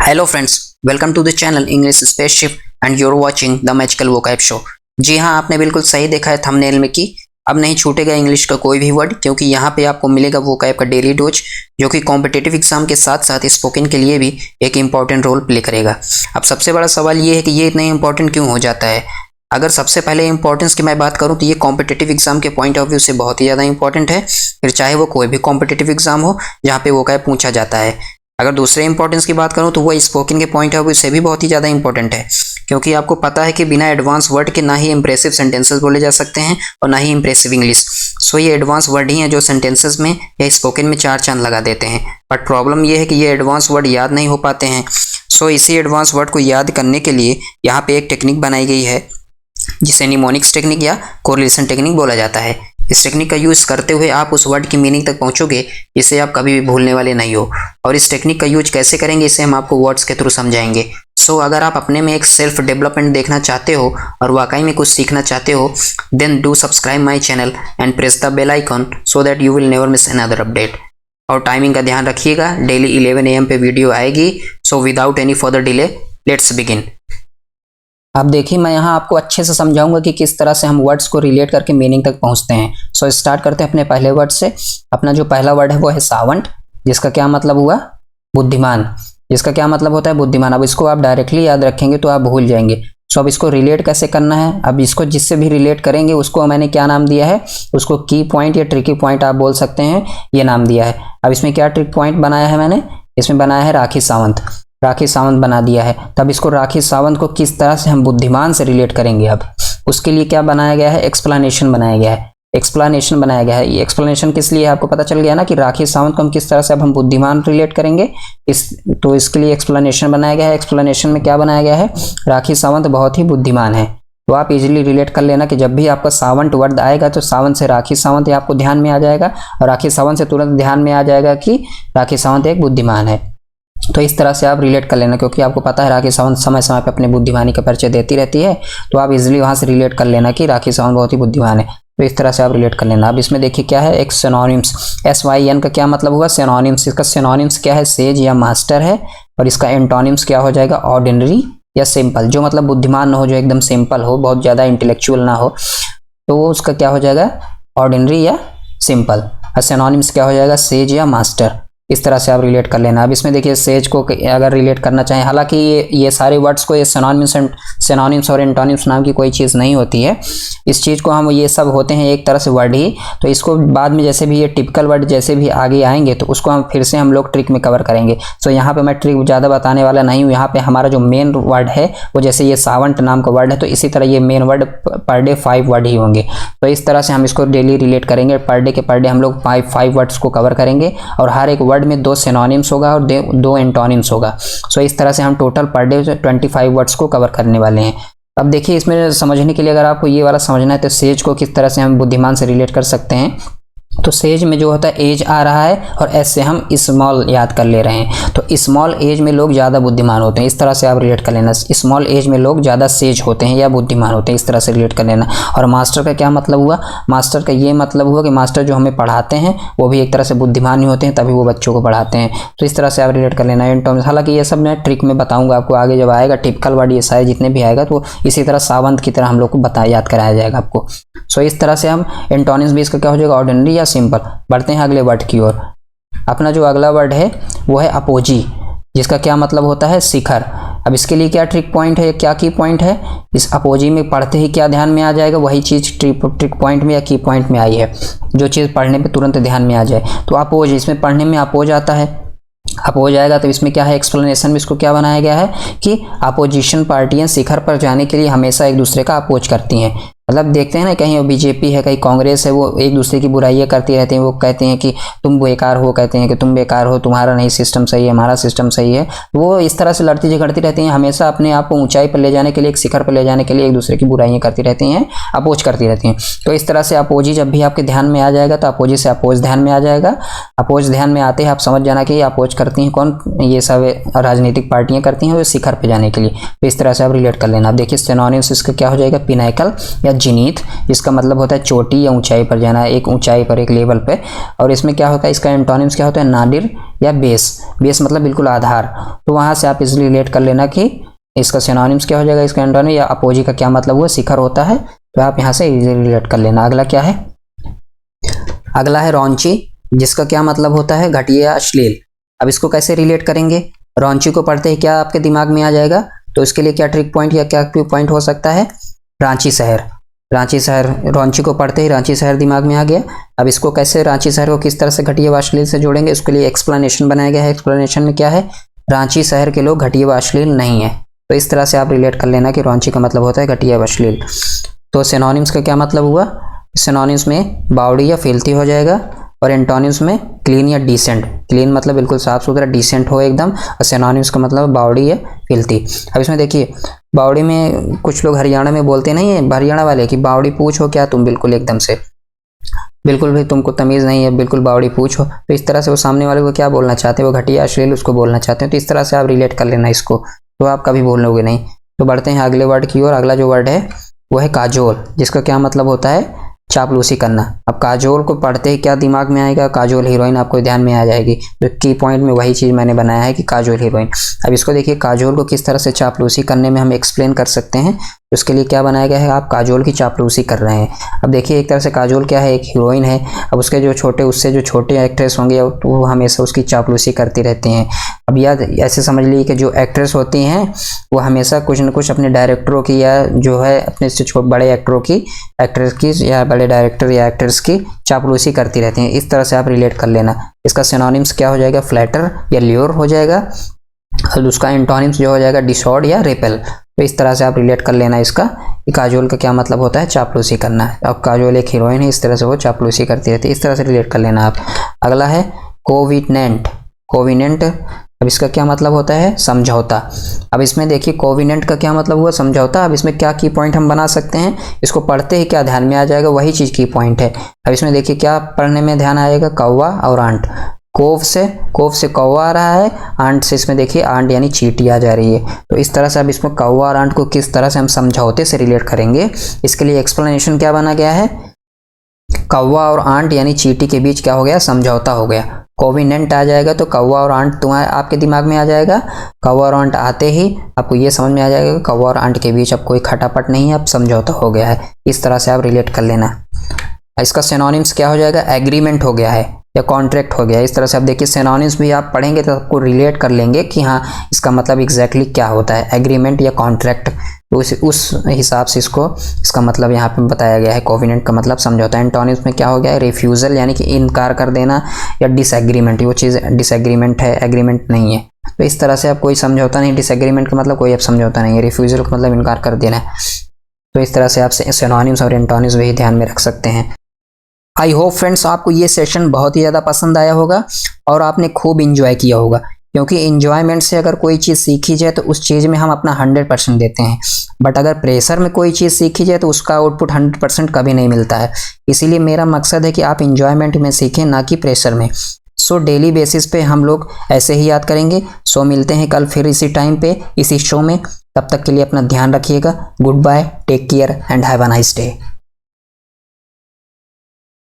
Hello friends, welcome to the channel English spaceship and you're watching the magical vocab show. जी हाँ, आपने बिल्कुल सही देखा है थंबनेल में कि अब नहीं छूटेगा इंग्लिश का कोई भी वर्ड, क्योंकि यहाँ पे आपको मिलेगा वोकैब का डेली डोज, जो कि कॉम्पिटिटिव एग्जाम के साथ साथ स्पोकन के लिए भी एक इंपॉर्टेंट रोल प्ले करेगा। अब सबसे बड़ा सवाल ये है कि ये इतना इंपॉर्टेंट क्यों हो जाता है। अगर सबसे पहले इंपॉर्टेंस की मैं बात करूँ तो ये कॉम्पिटिटिव एग्जाम के पॉइंट ऑफ व्यू से बहुत ही ज़्यादा इंपॉर्टेंट है, फिर चाहे वो कोई भी कॉम्पिटिटिव एग्जाम हो जहाँ पे वोकैब पूछा जाता है। अगर दूसरे इंपॉर्टेंस की बात करूं तो वो स्पोकन के पॉइंट ऑफ व्यू से भी बहुत ही ज़्यादा इंपॉर्टेंट है, क्योंकि आपको पता है कि बिना एडवांस वर्ड के ना ही इंप्रेसिव सेंटेंसेस बोले जा सकते हैं और ना ही इंप्रेसिव इंग्लिश। सो ये एडवांस वर्ड ही हैं जो सेंटेंसेस में या स्पोकन में चार चांद लगा देते हैं। बट प्रॉब्लम ये है कि ये एडवांस वर्ड याद नहीं हो पाते हैं। सो इसी एडवांस वर्ड को याद करने के लिए यहाँ पे एक टेक्निक बनाई गई है जिसे निमोनिक्स टेक्निक या कोरिलेशन टेक्निक बोला जाता है। इस टेक्निक का यूज़ करते हुए आप उस वर्ड की मीनिंग तक पहुंचोगे जिसे आप कभी भी भूलने वाले नहीं हो। और इस टेक्निक का यूज कैसे करेंगे इसे हम आपको वर्ड्स के थ्रू समझाएंगे। सो अगर आप अपने में एक सेल्फ डेवलपमेंट देखना चाहते हो और वाकई में कुछ सीखना चाहते हो, then do subscribe my channel and press the bell icon so that you will never miss another update. और टाइमिंग का ध्यान रखिएगा, डेली 11 AM पे वीडियो आएगी। So without any further delay let's begin. अब देखिए, मैं यहाँ आपको अच्छे से समझाऊंगा कि किस तरह से हम वर्ड्स को रिलेट करके मीनिंग तक पहुँचते हैं। सो स्टार्ट करते हैं अपने पहले वर्ड से। अपना जो पहला वर्ड है वो है सावंत, जिसका क्या मतलब हुआ, बुद्धिमान। जिसका क्या मतलब होता है, बुद्धिमान। अब इसको आप डायरेक्टली याद रखेंगे तो आप भूल जाएंगे। सो अब इसको रिलेट कैसे करना है, अब इसको जिससे भी रिलेट करेंगे उसको मैंने क्या नाम दिया है, उसको की पॉइंट या ट्रिकी पॉइंट आप बोल सकते हैं, ये नाम दिया है। अब इसमें क्या ट्रिक पॉइंट बनाया है मैंने, इसमें बनाया है राखी सावंत। राखी सावंत बना दिया है। तब इसको राखी सावंत को किस तरह से हम बुद्धिमान से रिलेट करेंगे, अब उसके लिए क्या बनाया गया है, एक्सप्लेनेशन बनाया गया है। एक्सप्लेनेशन बनाया गया है। ये एक्सप्लेनेशन किस लिए है, आपको पता चल गया ना कि राखी सावंत को हम किस तरह से अब हम बुद्धिमान रिलेट करेंगे। तो इसके लिए एक्सप्लेनेशन बनाया गया है। एक्सप्लेनेशन में क्या बनाया गया है, राखी सावंत बहुत ही बुद्धिमान है। तो आप इजीली रिलेट कर लेना कि जब भी आपका सावंत वर्ड आएगा तो सावंत से राखी सावंत आपको ध्यान में आ जाएगा, और राखी सावंत से तुरंत ध्यान में आ जाएगा कि राखी सावंत एक बुद्धिमान है। तो इस तरह से आप रिलेट कर लेना, क्योंकि आपको पता है राखी सावंत समय समय पर अपने बुद्धिमानी का परिचय देती रहती है। तो आप इजीली वहां से रिलेट कर लेना कि राखी सावंत बहुत ही बुद्धिमान है। तो इस तरह से आप रिलेट कर लेना। अब इसमें देखिए क्या है, एक सिनोनिम्स। SYN का क्या मतलब हुआ, सिनोनिम्स। इसका सिनोनिम्स क्या है, सेज या मास्टर है। और इसका एंटोनिम्स क्या हो जाएगा, ऑर्डिनरी या सिंपल। जो मतलब बुद्धिमान ना हो, जो एकदम सिंपल हो, बहुत ज्यादा इंटेलेक्चुअल ना हो, तो वो उसका क्या हो जाएगा, ऑर्डिनरी या सिंपल। और सिनोनिम्स क्या हो जाएगा, सेज या मास्टर। इस तरह से आप रिलेट कर लेना। अब इसमें देखिए सेज को अगर रिलेट करना चाहें, हालांकि ये सारे वर्ड्स को, ये सिनोनिम्स और एंटोनिम्स नाम की कोई चीज़ नहीं होती है। इस चीज़ को हम, ये सब होते हैं एक तरह से वर्ड ही। तो इसको बाद में जैसे भी ये टिपिकल वर्ड जैसे भी आगे आएंगे तो उसको हम फिर से हम लोग ट्रिक में कवर करेंगे। सो यहाँ पे मैं ट्रिक ज़्यादा बताने वाला नहीं हूँ। यहाँ पे हमारा जो मेन वर्ड है वो, जैसे ये सावंत नाम का वर्ड है, तो इसी तरह ये main word per day 5 word ही होंगे। तो इस तरह से हम इसको डेली रिलेट करेंगे। पर डे हम लोग 5 वर्ड्स को कवर करेंगे, और हर एक वर्ड में 2 सिनोनिम्स होगा और 2 एंटोनिम्स होगा। सो इस तरह से हम टोटल पर डे 25 वर्ड्स को कवर करने वाले हैं। अब देखिए, इसमें समझने के लिए अगर आपको ये वाला समझना है तो सेज को किस तरह से हम बुद्धिमान से रिलेट कर सकते हैं। तो सेज में जो होता है एज आ रहा है, और एस से हम स्मॉल याद कर ले रहे हैं। तो स्मॉल एज में लोग ज़्यादा बुद्धिमान होते हैं। इस तरह से आप रिलेट कर लेना, स्मॉल एज में लोग ज़्यादा सेज होते हैं या बुद्धिमान होते हैं। इस तरह से रिलेट कर लेना। और मास्टर का क्या मतलब हुआ, मास्टर का ये मतलब हुआ कि मास्टर जो हमें पढ़ाते हैं वो भी एक तरह से बुद्धिमान ही होते हैं, तभी वो बच्चों को पढ़ाते हैं। तो इस तरह से आप रिलेट कर लेना। एंटोनिम्स, हालांकि ये सब मैं ट्रिक में बताऊँगा आपको आगे जब आएगा। टिपिकल वर्ड ये सारे जितने भी आएगा तो इसी तरह सावंत की तरह हम लोग को याद कराया जाएगा आपको। सो इस तरह से हम एंटोनिम्स भी इसका क्या हो जाएगा, ऑर्डिनरी या सिंपल। बढ़ते हैं अगले वर्ड की ओर। अपना जो अगला वर्ड है वो है अपोजी, जिसका क्या मतलब होता है, शिखर। अब इसके लिए क्या ट्रिक पॉइंट है, क्या की पॉइंट है, इस अपोजी में पढ़ते ही क्या ध्यान में आ जाएगा, वही चीज़ ट्रिक पॉइंट में या की पॉइंट में आई है, जो चीज़ पढ़ने पे तुरंत ध्यान में आ जाए। तो अपोज, इसमें पढ़ने में अपोज आता है। अपोज आएगा तो इसमें क्या है, एक्सप्लेनेशन में इसको क्या बनाया गया है कि अपोजिशन पार्टियां शिखर पर जाने के लिए हमेशा एक दूसरे का अपोज करती हैं। मतलब देखते हैं ना, कहीं बीजेपी है, कहीं कांग्रेस है, वो एक दूसरे की बुराइयां करती रहती हैं। वो कहते हैं कि तुम बेकार हो, कहते हैं कि तुम बेकार हो, तुम्हारा नहीं सिस्टम सही है, हमारा सिस्टम सही है। वो इस तरह से लड़ती झगड़ती रहती हैं, हमेशा अपने आप को ऊंचाई पर ले जाने के लिए, एक शिखर पर ले जाने के लिए एक दूसरे की बुराइयां करती रहती हैं, अपोज करती रहती हैं। तो इस तरह से अपोजी जब भी आपके ध्यान में आ जाएगा तो अपोजी से अपोज ध्यान में आ जाएगा। अपोज ध्यान में आते हैं आप समझ जाना कि अपोज करती हैं कौन, ये सब राजनीतिक पार्टियां करती हैं वो शिखर पर जाने के लिए। तो इस तरह से आप रिलेट कर लेना। अब देखिए सिनोनिम्स इसका क्या हो जाएगा, पिनाकल या जिनीथ, जिसका मतलब होता है चोटी या ऊंचाई पर जाना, एक ऊंचाई पर, एक लेवल पे। और इसमें क्या होता है, इसका एंटोनिम्स क्या होता है, नादिर या बेस। बेस मतलब बिल्कुल आधार। तो वहां से आप इजिली रिलेट कर लेना कि इसका सिनोनिम्स क्या हो जाएगा, इसका एंटोनिम या अपोजी का क्या मतलब हुआ, शिखर होता है। तो आप यहाँ से इजिली रिलेट कर लेना। अगला क्या है, अगला है रौंची, जिसका क्या मतलब होता है, घटिया या अश्लील। अब इसको कैसे रिलेट करेंगे, रौंची को पढ़ते ही क्या आपके दिमाग में आ जाएगा, तो इसके लिए क्या ट्रिक पॉइंट या क्या क्यू पॉइंट हो सकता है, रांची शहर। रांची शहर, रौंची को पढ़ते ही रांची शहर दिमाग में आ गया। अब इसको कैसे, रांची शहर को किस तरह से घटिया व अश्लील से जोड़ेंगे, उसके लिए एक्सप्लेनेशन बनाया गया है। एक्सप्लेनेशन में क्या है, रांची शहर के लोग घटिया व अश्लील नहीं है। तो इस तरह से आप रिलेट कर लेना कि रौंची का मतलब होता है घटिया व अश्लील। तो सिनोनिम्स का क्या मतलब हुआ, सिनोनिम्स में बावड़ी या फिल्थी हो जाएगा, और एंटोनिम्स में क्लीन या डिसेंट। क्लीन मतलब बिल्कुल साफ सुथरा, डिसेंट हो एकदम, और सिनोनिम्स का मतलब बावड़ी या फिल्थी। अब इसमें देखिए, बावड़ी में कुछ लोग हरियाणा में बोलते नहीं है, हरियाणा वाले, कि बावड़ी पूछो क्या तुम, बिल्कुल एकदम से, बिल्कुल भी तुमको तमीज़ नहीं है, बिल्कुल बावड़ी पूछो। तो इस तरह से वो सामने वाले को क्या बोलना चाहते हैं, वो घटिया अश्लील उसको बोलना चाहते हैं। तो इस तरह से आप रिलेट कर लेना इसको, तो आप कभी बोलोगे नहीं। तो बढ़ते हैं अगले वर्ड की ओर। अगला जो वर्ड है वो है काजोल, जिसका क्या मतलब होता है, चापलूसी करना। अब काजोल को पढ़ते ही क्या दिमाग में आएगा, काजोल हीरोइन आपको ध्यान में आ जाएगी। तो की पॉइंट में वही चीज़ मैंने बनाया है कि काजोल हीरोइन। अब इसको देखिए, काजोल को किस तरह से चापलूसी करने में हम एक्सप्लेन कर सकते हैं। उसके लिए क्या बनाया गया है, आप काजोल की चापलूसी कर रहे हैं। अब देखिए, एक तरह से काजोल क्या है, एक हीरोइन है। अब उसके जो छोटे, उससे जो छोटे एक्ट्रेस होंगे वो हमेशा उसकी चापलूसी करती रहती हैं। अब याद ऐसे समझ लीजिए कि जो एक्ट्रेस होती हैं वो हमेशा कुछ न कुछ अपने डायरेक्टरों की, या जो है अपने से बड़े एक्टरों की, एक्ट्रेस की, या बड़े डायरेक्टर या एक्टर्स की चापलूसी करती रहती हैं। इस तरह से आप रिलेट कर लेना। इसका सिनोनिम्स क्या हो जाएगा, फ्लैटर या ल्योर हो जाएगा, और उसका एंटोनिम्स जो हो जाएगा डिसॉर्ड या रेपेल। तो इस तरह से आप रिलेट कर लेना इसका, कि काजोल का क्या मतलब होता है, चापलूसी करना। अब काजोल एक हीरोइन है, इस तरह से वो चापलूसी करती रहती है। इस तरह से रिलेट कर लेना आप। अगला है कोविनेंट। कोविनेंट, अब इसका क्या मतलब होता है, समझौता। अब इसमें देखिए, कोविनेंट का क्या मतलब हुआ, समझौता। अब इसमें क्या की पॉइंट हम बना सकते हैं, इसको पढ़ते ही क्या ध्यान में आ जाएगा, वही चीज़ की पॉइंट है। अब इसमें देखिए क्या पढ़ने में ध्यान आएगा, कौवा और आंट। कोव से कौवा आ रहा है, आंट से इसमें देखिए आंट यानी चींटी आ जा रही है। तो इस तरह से अब इसमें कौवा और आंट को किस तरह से हम समझौते से रिलेट करेंगे, इसके लिए एक्सप्लेनेशन क्या बना गया है, कौवा और आंट यानी चींटी के बीच क्या हो गया, समझौता हो गया। कोविनेंट आ जाएगा तो कौवा और आंट तुम्हारे आपके दिमाग में आ जाएगा। कौवा और आंट आते ही आपको ये समझ में आ जाएगा कि कौवा और आंट के बीच अब कोई खटापट नहीं है, अब समझौता हो गया है। इस तरह से आप रिलेट कर लेना। इसका सिनोनिम्स क्या हो जाएगा, एग्रीमेंट हो गया है या कॉन्ट्रैक्ट हो गया। इस तरह से आप देखिए, सिनोनिम्स भी आप पढ़ेंगे तो आपको रिलेट कर लेंगे कि हाँ इसका मतलब एग्जैक्टली क्या होता है, एग्रीमेंट या कॉन्ट्रैक्ट। तो उस हिसाब से इसका मतलब यहाँ पे बताया गया है। कोविनेंट का मतलब समझौता। एंटोनिम्स में क्या हो गया है, रिफ्यूज़ल यानी कि इनकार कर देना, या डिसएग्रीमेंट, वो चीज़ डिसएग्रीमेंट है, एग्रीमेंट नहीं है। तो इस तरह से आप कोई समझौता नहीं, डिसएग्रीमेंट का मतलब कोई अब समझौता नहीं है, रिफ्यूज़ल का मतलब इनकार कर देना है। तो इस तरह से आप सिनोनिम्स और एंटोनिम्स भी ध्यान में रख सकते हैं। आई होप फ्रेंड्स आपको ये सेशन बहुत ही ज़्यादा पसंद आया होगा और आपने खूब इंजॉय किया होगा, क्योंकि इंजॉयमेंट से अगर कोई चीज़ सीखी जाए तो उस चीज़ में हम अपना 100% देते हैं। बट अगर प्रेशर में कोई चीज़ सीखी जाए तो उसका आउटपुट 100% कभी नहीं मिलता है। इसीलिए मेरा मकसद है कि आप इंजॉयमेंट में सीखें, ना कि प्रेशर में। सो डेली बेसिस पे हम लोग ऐसे ही याद करेंगे। सो मिलते हैं कल फिर इसी टाइम पे, इसी शो में। तब तक के लिए अपना ध्यान रखिएगा। Good bye, take care and have a nice day.